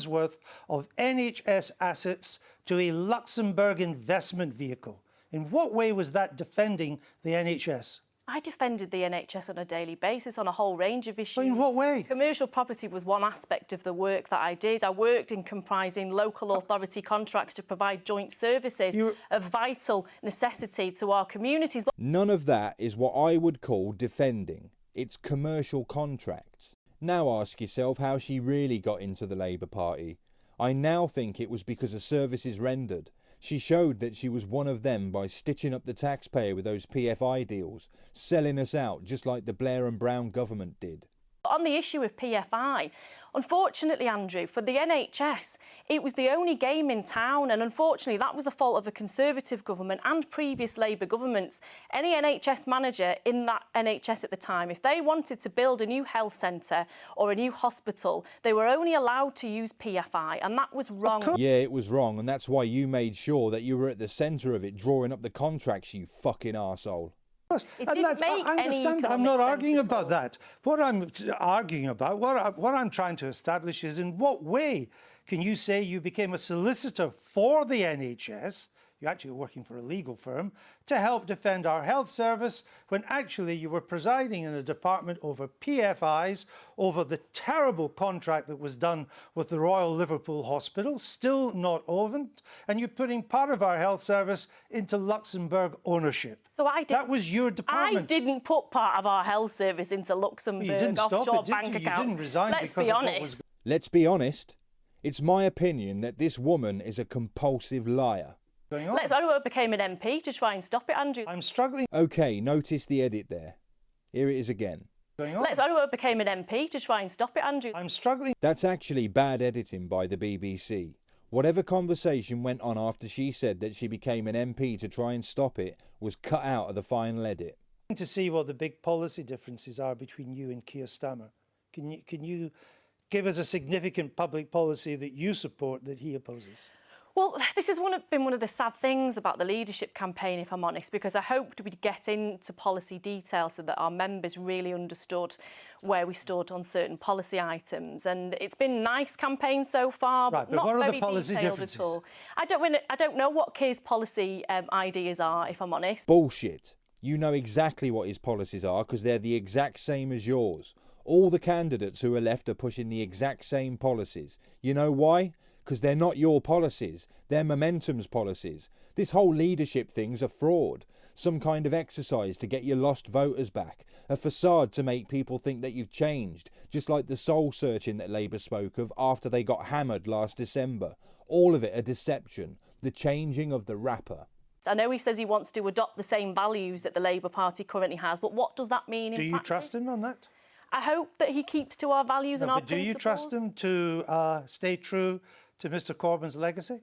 worth of NHS assets to a Luxembourg investment vehicle. In what way was that defending the NHS? I defended the NHS on a daily basis on a whole range of issues. In what way? Commercial property was one aspect of the work that I did. I worked in comprising local authority contracts to provide joint services of vital necessity to our communities. None of that is what I would call defending. It's commercial contracts. Now ask yourself how she really got into the Labour Party. I now think it was because of services rendered. She showed that she was one of them by stitching up the taxpayer with those PFI deals, selling us out just like the Blair and Brown government did. On the issue of PFI, unfortunately, Andrew, for the NHS, it was the only game in town, and unfortunately that was the fault of a Conservative government and previous Labour governments. Any NHS manager in that NHS at the time, if they wanted to build a new health centre or a new hospital, they were only allowed to use PFI, and that was wrong. Yeah, it was wrong, and that's why you made sure that you were at the centre of it, drawing up the contracts, you fucking arsehole. And that's, I understand. I'm not arguing about that. What I'm arguing about, what I'm trying to establish is in what way can you say you became a solicitor for the NHS, you actually were working for a legal firm, to help defend our health service when actually you were presiding in a department over PFIs, over the terrible contract that was done with the Royal Liverpool Hospital, still not over, and you're putting part of our health service into Luxembourg ownership. So that was your department. I didn't put part of our health service into Luxembourg offshore bank accounts. You didn't resign. Let's be honest. Let's be honest. It's my opinion that this woman is a compulsive liar. Let's hope I became an MP to try and stop it, Andrew. I'm struggling. OK, notice the edit there. Here it is again. Let's hope I became an MP to try and stop it, Andrew. I'm struggling. That's actually bad editing by the BBC. Whatever conversation went on after she said that she became an MP to try and stop it was cut out of the final edit. To see what the big policy differences are between you and Keir Starmer. Can you give us a significant public policy that you support that he opposes? Well, this has been one of the sad things about the leadership campaign, if I'm honest, because I hoped we'd get into policy detail so that our members really understood where we stood on certain policy items. And it's been a nice campaign so far, but not what are very the policy detailed differences? at all. I don't know what Keir's policy ideas are, if I'm honest. Bullshit. You know exactly what his policies are because they're the exact same as yours. All the candidates who are left are pushing the exact same policies. You know why? Because they're not your policies, they're Momentum's policies. This whole leadership thing's a fraud, some kind of exercise to get your lost voters back, a facade to make people think that you've changed, just like the soul searching that Labour spoke of after they got hammered last December. All of it a deception, the changing of the wrapper. I know he says he wants to adopt the same values that the Labour Party currently has, but what does that mean in practice? Do you trust him on that? I hope that he keeps to our values and our principles. Do you trust him to stay true to Mr Corbyn's legacy?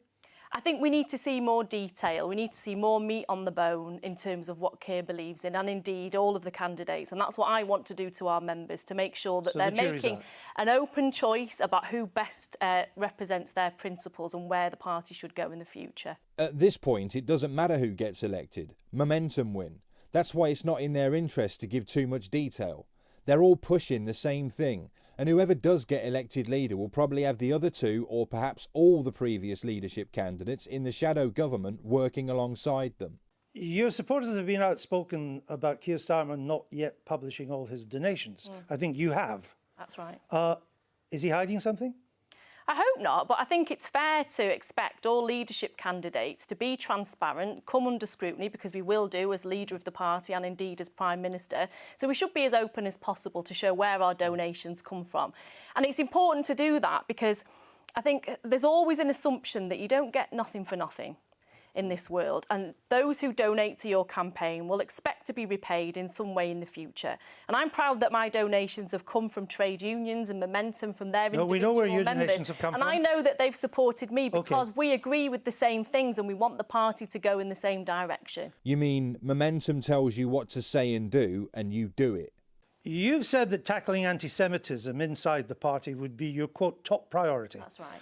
I think we need to see more detail. We need to see more meat on the bone in terms of what Keir believes in, and indeed all of the candidates. And that's what I want to do to our members, to make sure that they're making an open choice about who best represents their principles and where the party should go in the future. At this point, it doesn't matter who gets elected. Momentum win. That's why it's not in their interest to give too much detail. They're all pushing the same thing, and whoever does get elected leader will probably have the other two or perhaps all the previous leadership candidates in the shadow government working alongside them. Your supporters have been outspoken about Keir Starmer not yet publishing all his donations. I think you have. That's right. Is he hiding something? I hope not, but I think it's fair to expect all leadership candidates to be transparent, come under scrutiny, because we will do as leader of the party and indeed as Prime Minister. So we should be as open as possible to show where our donations come from. And it's important to do that because I think there's always an assumption that you don't get nothing for nothing in this world, and those who donate to your campaign will expect to be repaid in some way in the future. And I'm proud that my donations have come from trade unions and Momentum, from their individual we know where your members. donations have come and from. I know that they've supported me because we agree with the same things and we want the party to go in the same direction. You mean Momentum tells you what to say and do, and you do it? You've said that tackling anti-Semitism inside the party would be your, quote, top priority. That's right.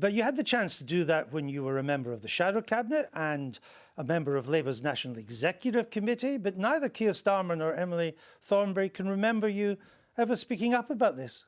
But you had the chance to do that when you were a member of the Shadow Cabinet and a member of Labour's National Executive Committee, but neither Keir Starmer nor Emily Thornberry can remember you ever speaking up about this.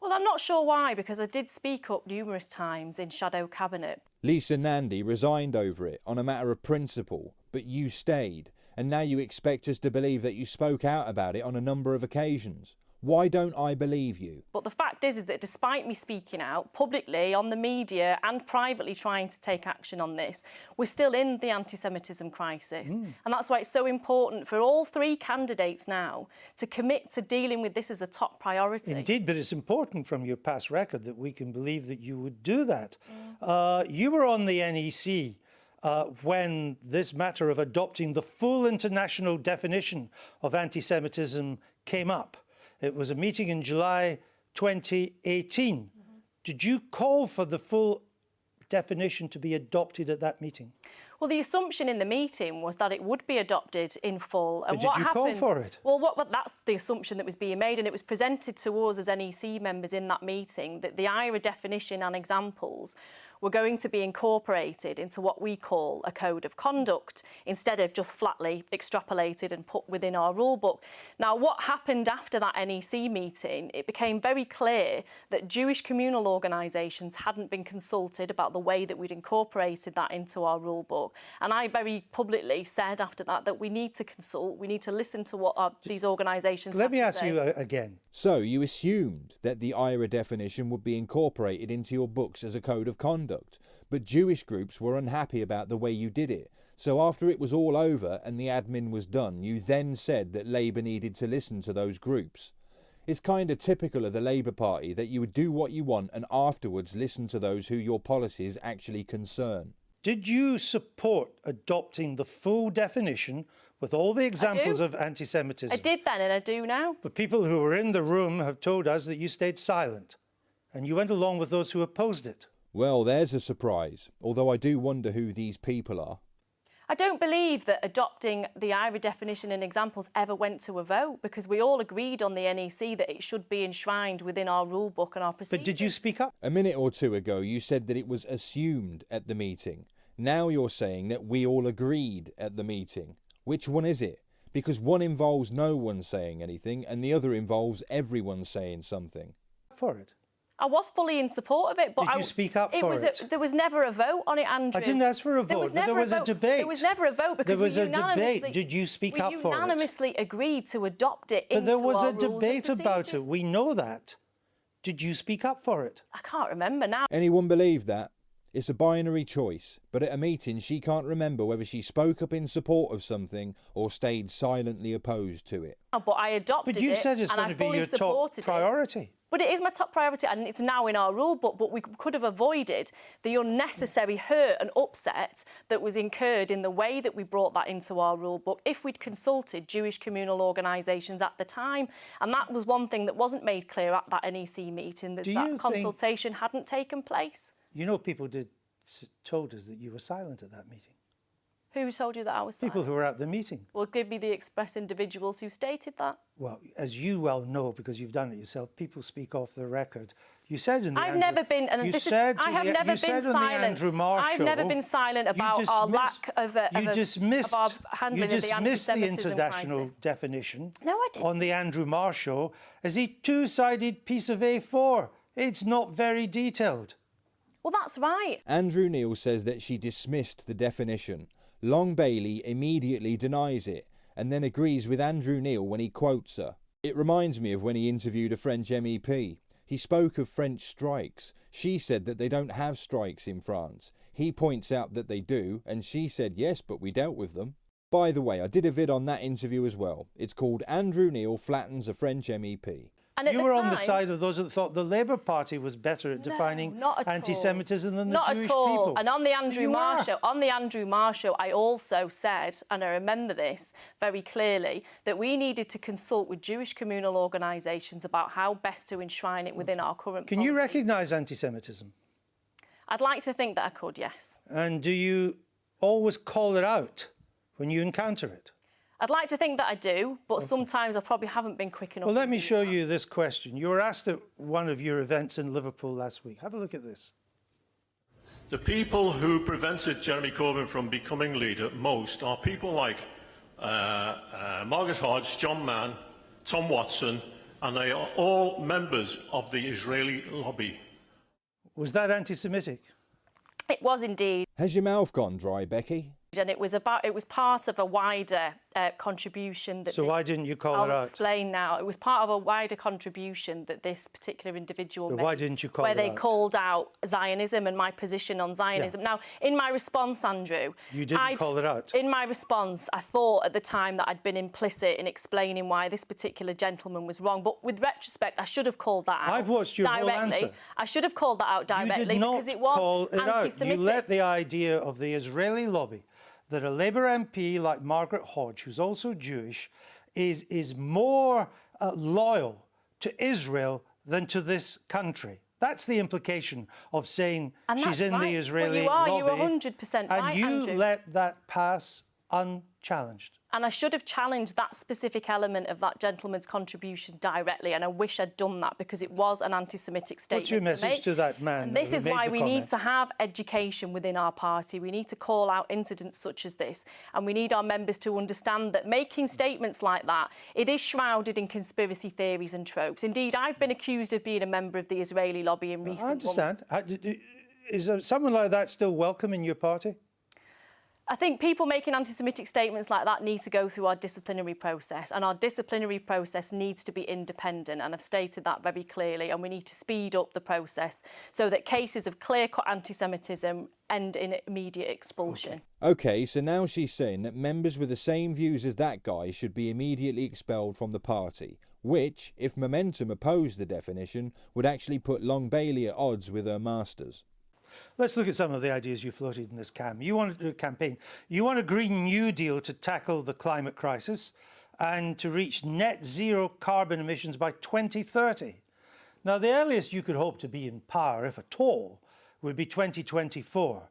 Well, I'm not sure why, because I did speak up numerous times in Shadow Cabinet. Lisa Nandy resigned over it on a matter of principle, but you stayed, and now you expect us to believe that you spoke out about it on a number of occasions. Why don't I believe you? But the fact is that despite me speaking out publicly, on the media and privately trying to take action on this, we're still in the anti-Semitism crisis. And that's why it's so important for all three candidates now to commit to dealing with this as a top priority. Indeed, but it's important from your past record that we can believe that you would do that. You were on the NEC when this matter of adopting the full international definition of anti-Semitism came up. It was a meeting in July 2018. Did you call for the full definition to be adopted at that meeting? Well, the assumption in the meeting was that it would be adopted in full. And but did you call for it? Well, that's the assumption that was being made, and it was presented to us as NEC members in that meeting that the IRA definition and examples were going to be incorporated into what we call a code of conduct, instead of just flatly extrapolated and put within our rule book. Now, what happened after that NEC meeting, it became very clear that Jewish communal organisations hadn't been consulted about the way that we'd incorporated that into our rule book. And I very publicly said after that that we need to consult, we need to listen to what these organisations have to say. Let me ask you again. So you assumed that the IRA definition would be incorporated into your books as a code of conduct, but Jewish groups were unhappy about the way you did it. So after it was all over and the admin was done, you then said that Labour needed to listen to those groups. It's kind of typical of the Labour Party that you would do what you want and afterwards listen to those who your policies actually concern. Did you support adopting the full definition with all the examples of anti-Semitism? I did then, and I do now. But people who were in the room have told us that you stayed silent and you went along with those who opposed it. Well, there's a surprise, although I do wonder who these people are. I don't believe that adopting the IRA definition and examples ever went to a vote, because we all agreed on the NEC that it should be enshrined within our rule book and our procedures. But did you speak up? A minute or two ago, you said that it was assumed at the meeting. Now you're saying that we all agreed at the meeting. Which one is it? Because one involves no one saying anything and the other involves everyone saying something. For it. I was fully in support of it, but did you speak up for it? There was never a vote on it, Andrew. I didn't ask for a vote, but there was a debate. There was never a vote because there was a debate. Did you speak up for it? We unanimously agreed to adopt it into But there was our a debate about it. We know that. Did you speak up for it? I can't remember now. Anyone believe that? It's a binary choice, but at a meeting she can't remember whether she spoke up in support of something or stayed silently opposed to it. But I adopted it. But you said it's going to be your top priority. But it is my top priority, and it's now in our rule book, but we could have avoided the unnecessary hurt and upset that was incurred in the way that we brought that into our rule book if we'd consulted Jewish communal organisations at the time. And that was one thing that wasn't made clear at that NEC meeting, that consultation hadn't taken place. You know, people told us that you were silent at that meeting. Who told you that I was silent? People who were at the meeting. Well, give me the express individuals who stated that. Well, as you well know, because you've done it yourself, people speak off the record. You said in the I have never been silent. I've never been silent about our lack of handling of the anti-Semitism international crisis. definition. No, I didn't. On the Andrew Marr show as a two-sided piece of A4. It's not very detailed. Well, that's right. Andrew Neil says that she dismissed the definition. Long Bailey immediately denies it and then agrees with Andrew Neil when he quotes her. It reminds me of when he interviewed a French MEP. He spoke of French strikes. She said that they don't have strikes in France. He points out that they do, and she said yes, but we dealt with them. By the way, I did a vid on that interview as well. It's called Andrew Neil Flattens a French MEP. And at you the were on the time- side of those that thought the Labour Party was better at defining not at all. anti-Semitism than the Not Jewish at all. people. And on the Andrew You Marr are. show, I also said, and I remember this very clearly, that we needed to consult with Jewish communal organisations about how best to enshrine it within our current Can you policies. recognise anti-Semitism? I'd like to think that I could, yes. And do you always call it out when you encounter it? I'd like to think that I do, but sometimes I probably haven't been quick enough. Well, let to me do show that. you this question. You were asked at one of your events in Liverpool last week. Have a look at this. The people who prevented Jeremy Corbyn from becoming leader most are people like Margaret Hodge, John Mann, Tom Watson, and they are all members of the Israeli lobby. Was that anti-Semitic? It was indeed. Has your mouth gone dry, Becky? And it was part of a wider contribution that. So why didn't you call it out? I'll explain now. It was part of a wider contribution that this particular individual But made. why didn't you call where it they out? called out Zionism and my position on Zionism. Yeah. Now, in my response, Andrew, You didn't call it out. In my response, I thought at the time that I'd been implicit in explaining why this particular gentleman was wrong. But with retrospect, I should have called that out. I've watched your whole directly. answer. I should have called that out directly You did not because it was call it out. anti-Semitic. You let the idea of the Israeli lobby that a Labour MP like Margaret Hodge, who's also Jewish, is more loyal to Israel than to this country. That's the implication of saying And she's that's in right. the Israeli Well, lobby. you are 100% right, and you Andrew. let that pass unchallenged. And I should have challenged that specific element of that gentleman's contribution directly, and I wish I'd done that because it was an anti-Semitic statement. What's your message make. to that man And this who is made why the we need comment? to have education within our party. We need to call out incidents such as this, and we need our members to understand that making statements like that, it is shrouded in conspiracy theories and tropes. Indeed, I've been accused of being a member of the Israeli lobby in recent I understand. months. Is someone like that still welcome in your party? I think people making anti-Semitic statements like that need to go through our disciplinary process, and our disciplinary process needs to be independent, and I've stated that very clearly, and we need to speed up the process so that cases of clear-cut anti-Semitism end in immediate expulsion. Okay, so now she's saying that members with the same views as that guy should be immediately expelled from the party, which, if Momentum opposed the definition, would actually put Long Bailey at odds with her masters. Let's look at some of the ideas you floated in this campaign. You want a Green New Deal to tackle the climate crisis and to reach net zero carbon emissions by 2030. Now, the earliest you could hope to be in power, if at all, would be 2024.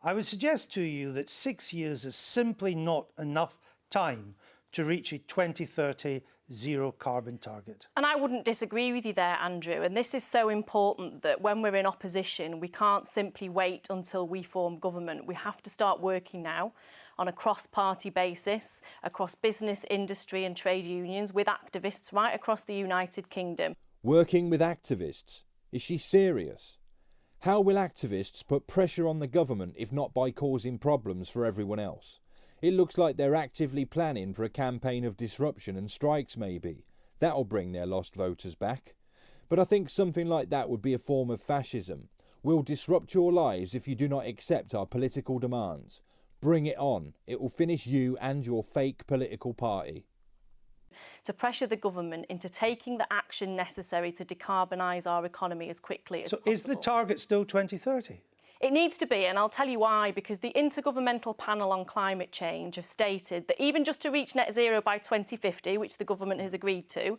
I would suggest to you that 6 years is simply not enough time to reach a 2030 zero carbon target. And I wouldn't disagree with you there, Andrew. And this is so important that when we're in opposition, we can't simply wait until we form government. We have to start working now on a cross-party basis, across business, industry and trade unions, with activists right across the United Kingdom. Working with activists? Is she serious? How will activists put pressure on the government if not by causing problems for everyone else? It looks like they're actively planning for a campaign of disruption and strikes maybe. That'll bring their lost voters back. But I think something like that would be a form of fascism. We'll disrupt your lives if you do not accept our political demands. Bring it on. It will finish you and your fake political party. To pressure the government into taking the action necessary to decarbonise our economy as quickly as possible. So is the target still 2030? It needs to be, and I'll tell you why, because the Intergovernmental Panel on Climate Change have stated that even just to reach net zero by 2050, which the government has agreed to,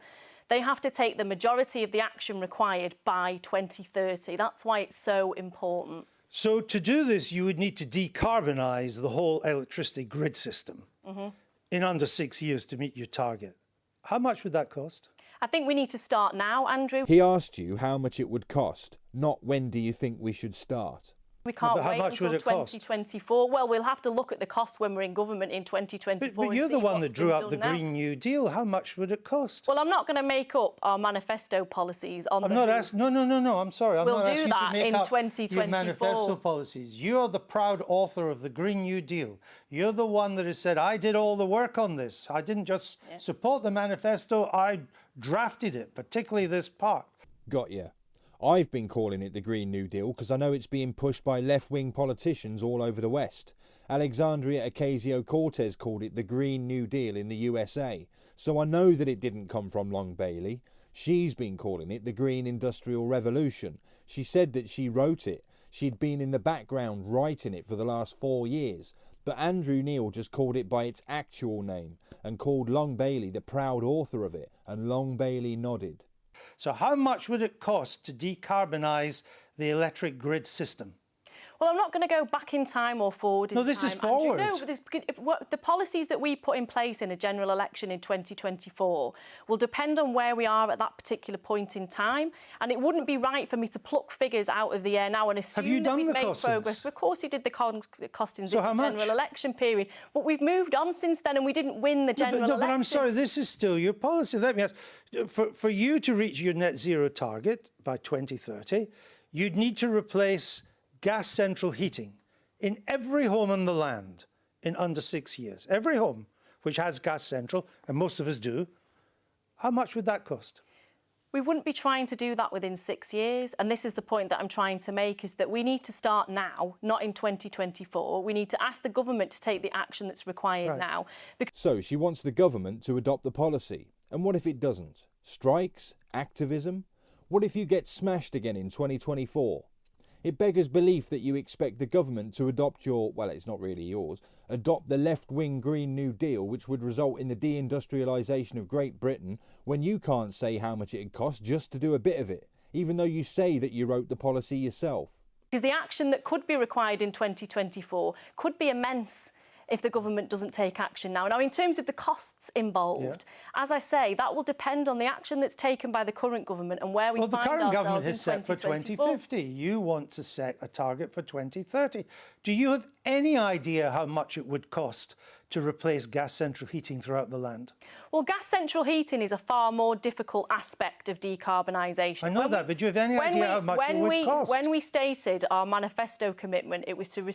they have to take the majority of the action required by 2030. That's why it's so important. So to do this, you would need to decarbonise the whole electricity grid system in under 6 years to meet your target. How much would that cost? I think we need to start now, Andrew. He asked you how much it would cost, not when do you think we should start. We can't but how wait much until would it cost? 2024. Well, we'll have to look at the costs when we're in government in 2024. But you're the one that drew up the Green New Deal. How much would it cost? Well, I'm not going to make up our manifesto policies on I'm not asking. No. I'm sorry. I'm We'll not do asking you that to make in up 2024. your manifesto policies. You're the proud author of the Green New Deal. You're the one that has said, I did all the work on this. I didn't just support the manifesto. I drafted it, particularly this part. Got ya. I've been calling it the Green New Deal because I know it's being pushed by left-wing politicians all over the West. Alexandria Ocasio-Cortez called it the Green New Deal in the USA, so I know that it didn't come from Long Bailey. She's been calling it the Green Industrial Revolution. She said that she wrote it. She'd been in the background writing it for the last 4 years. But Andrew Neil just called it by its actual name and called Long Bailey the proud author of it, and Long Bailey nodded. So how much would it cost to decarbonise the electric grid system? Well, I'm not going to go back in time or forward in time. No, this is forward. No, but the policies that we put in place in a general election in 2024 will depend on where we are at that particular point in time. And it wouldn't be right for me to pluck figures out of the air now and assume that we've made progress. Of course, we did the costings in the general election period. But we've moved on since then and we didn't win the general election. But I'm sorry, this is still your policy. Let me ask, for you to reach your net zero target by 2030, you'd need to replace gas central heating in every home in the land in under 6 years. Every home which has gas central, and most of us do. How much would that cost? We wouldn't be trying to do that within 6 years. And this is the point that I'm trying to make, is that we need to start now, not in 2024. We need to ask the government to take the action that's required now. So she wants the government to adopt the policy. And what if it doesn't? Strikes? Activism? What if you get smashed again in 2024? It beggars belief that you expect the government to adopt your, well, it's not really yours, adopt the left-wing Green New Deal, which would result in the deindustrialisation of Great Britain, when you can't say how much it'd cost just to do a bit of it, even though you say that you wrote the policy yourself. Because the action that could be required in 2024 could be immense if the government doesn't take action now. Now, in terms of the costs involved, as I say, that will depend on the action that's taken by the current government and where we find ourselves in 2024. Well, the current government has set for 2050. You want to set a target for 2030. Do you have any idea how much it would cost to replace gas central heating throughout the land? Well, gas central heating is a far more difficult aspect of decarbonisation. I know that, but do you have any idea how much it would cost? When we stated our manifesto commitment, it was to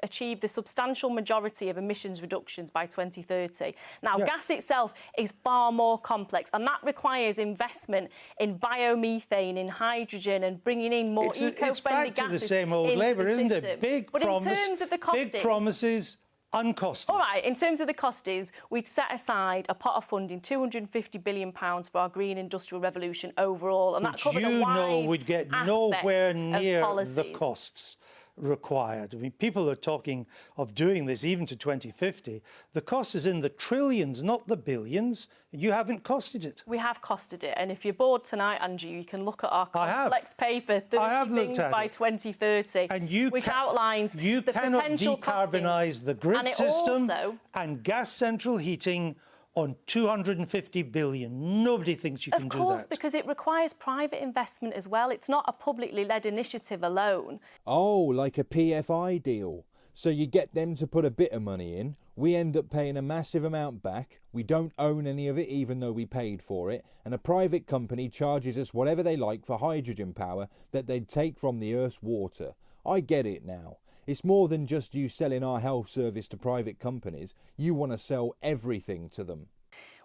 achieve the substantial majority of emissions reductions by 2030. Now, gas itself is far more complex, and that requires investment in biomethane, in hydrogen, and bringing in more eco-friendly gases. It's back to the same old Labour, isn't it? Big promises, uncosted. All right, in terms of the costings, we'd set aside a pot of funding, £250 billion for our green industrial revolution overall, and that covered a wide would get nowhere near the costs required. I mean, people are talking of doing this even to 2050. The cost is in the trillions, not the billions. You haven't costed it. We have costed it, and if you're bored tonight, Andrew, you can look at our complex paper, 30 things by 2030, and which outlines the potential decarbonise the grid system and gas central heating on 250 billion. Nobody thinks you can do that. Of course, because it requires private investment as well. It's not a publicly led initiative alone. Oh, like a PFI deal. So you get them to put a bit of money in, we end up paying a massive amount back, we don't own any of it even though we paid for it, and a private company charges us whatever they like for hydrogen power that they'd take from the Earth's water. I get it now. It's more than just you selling our health service to private companies. You want to sell everything to them.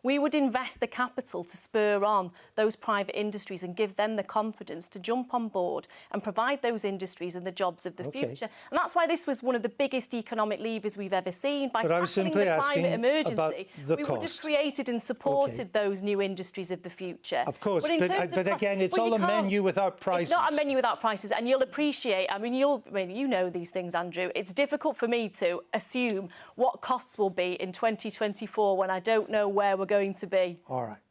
We would invest the capital to spur on those private industries and give them the confidence to jump on board and provide those industries and the jobs of the future. And that's why this was one of the biggest economic levers we've ever seen. By tackling the climate emergency, we would have created and supported those new industries of the future. Of course, but again, it's all a menu without prices. It's not a menu without prices, and you'll appreciate, you know these things, Andrew. It's difficult for me to assume what costs will be in 2024 when I don't know where we're going to be. All right.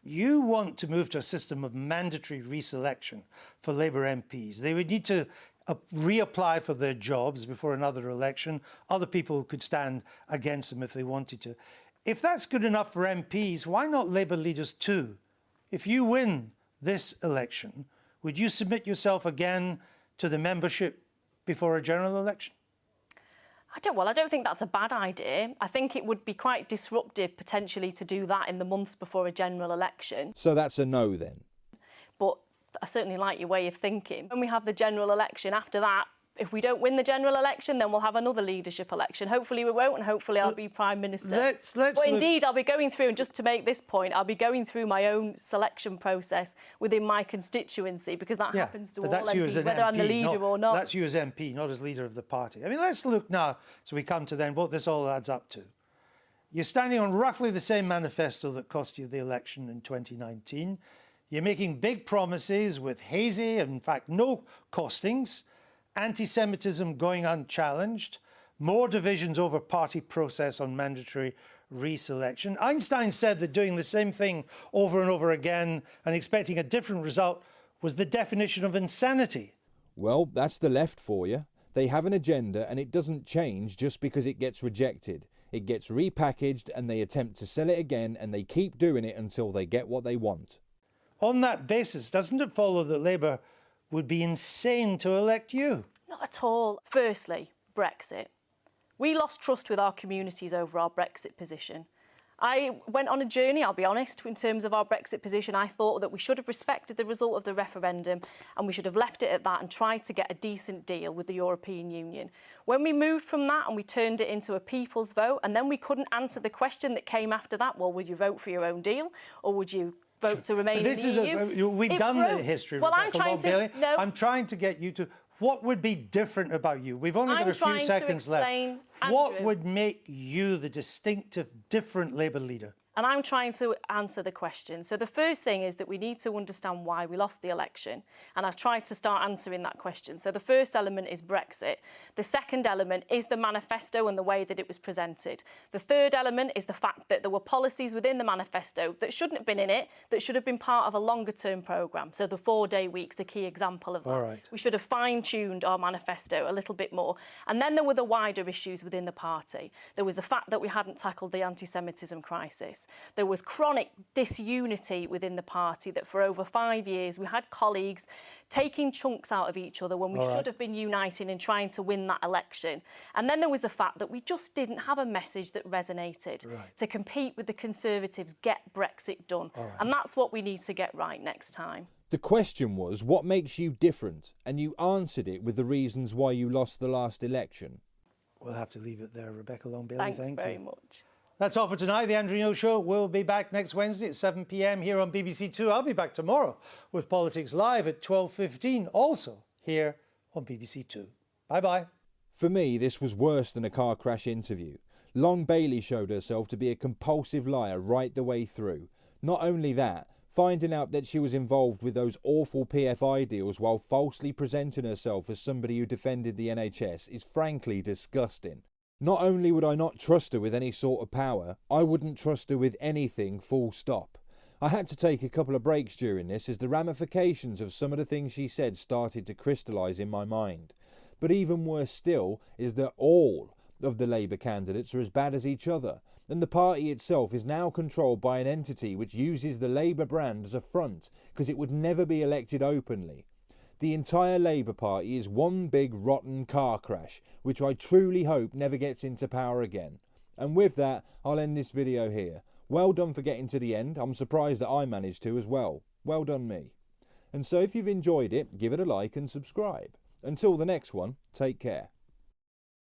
You want to move to a system of mandatory reselection for Labour MPs. They would need to reapply for their jobs before another election. Other people could stand against them if they wanted to. If that's good enough for MPs, why not Labour leaders too? If you win this election, would you submit yourself again to the membership before a general election? I don't think that's a bad idea. I think it would be quite disruptive potentially to do that in the months before a general election. So that's a no then? But I certainly like your way of thinking. When we have the general election, after that, if we don't win the general election, then we'll have another leadership election. Hopefully we won't, and hopefully I'll be Prime Minister. But indeed, I'll be going through, and just to make this point, I'll be going through my own selection process within my constituency, because that happens to all MPs, whether I'm the leader or not. That's you as MP, not as leader of the party. I mean, let's look now, so we come to then what this all adds up to. You're standing on roughly the same manifesto that cost you the election in 2019. You're making big promises with hazy, in fact, no costings, anti-Semitism going unchallenged, more divisions over party process on mandatory reselection. Einstein said that doing the same thing over and over again and expecting a different result was the definition of insanity. Well, that's the left for you. They have an agenda and it doesn't change just because it gets rejected. It gets repackaged and they attempt to sell it again, and they keep doing it until they get what they want. On that basis, doesn't it follow that Labour would be insane to elect you? Not at all. Firstly, Brexit. We lost trust with our communities over our Brexit position. I went on a journey, I'll be honest, in terms of our Brexit position. I thought that we should have respected the result of the referendum and we should have left it at that and tried to get a decent deal with the European Union. When we moved from that and we turned it into a people's vote, and then we couldn't answer the question that came after that, well, would you vote for your own deal or would you vote to remain in the EU? We've done the history, well, Rebecca Long Bailey. I'm trying to get you to... What would be different about you? We've only got a few seconds left. What would make you the distinctive, different Labour leader? And I'm trying to answer the question. So the first thing is that we need to understand why we lost the election. And I've tried to start answering that question. So the first element is Brexit. The second element is the manifesto and the way that it was presented. The third element is the fact that there were policies within the manifesto that shouldn't have been in it, that should have been part of a longer-term programme. So the 4-day week's a key example of that. All right. We should have fine-tuned our manifesto a little bit more. And then there were the wider issues within the party. There was the fact that we hadn't tackled the anti-Semitism crisis. There was chronic disunity within the party, that for over 5 years we had colleagues taking chunks out of each other when we should have been uniting and trying to win that election. And then there was the fact that we just didn't have a message that resonated to compete with the Conservatives, get Brexit done. And that's what we need to get right next time. The question was, what makes you different? And you answered it with the reasons why you lost the last election. We'll have to leave it there, Rebecca Long Bailey. Thanks Thank very you. much. That's all for tonight. The Andrew Neil Show will be back next Wednesday at 7 p.m. here on BBC Two. I'll be back tomorrow with Politics Live at 12:15, also here on BBC Two. Bye-bye. For me, this was worse than a car crash interview. Long Bailey showed herself to be a compulsive liar right the way through. Not only that, finding out that she was involved with those awful PFI deals while falsely presenting herself as somebody who defended the NHS is frankly disgusting. Not only would I not trust her with any sort of power, I wouldn't trust her with anything, full stop. I had to take a couple of breaks during this as the ramifications of some of the things she said started to crystallise in my mind. But even worse still is that all of the Labour candidates are as bad as each other, and the party itself is now controlled by an entity which uses the Labour brand as a front because it would never be elected openly. The entire Labour Party is one big rotten car crash, which I truly hope never gets into power again. And with that, I'll end this video here. Well done for getting to the end. I'm surprised that I managed to as well. Well done me. And so if you've enjoyed it, give it a like and subscribe. Until the next one, take care.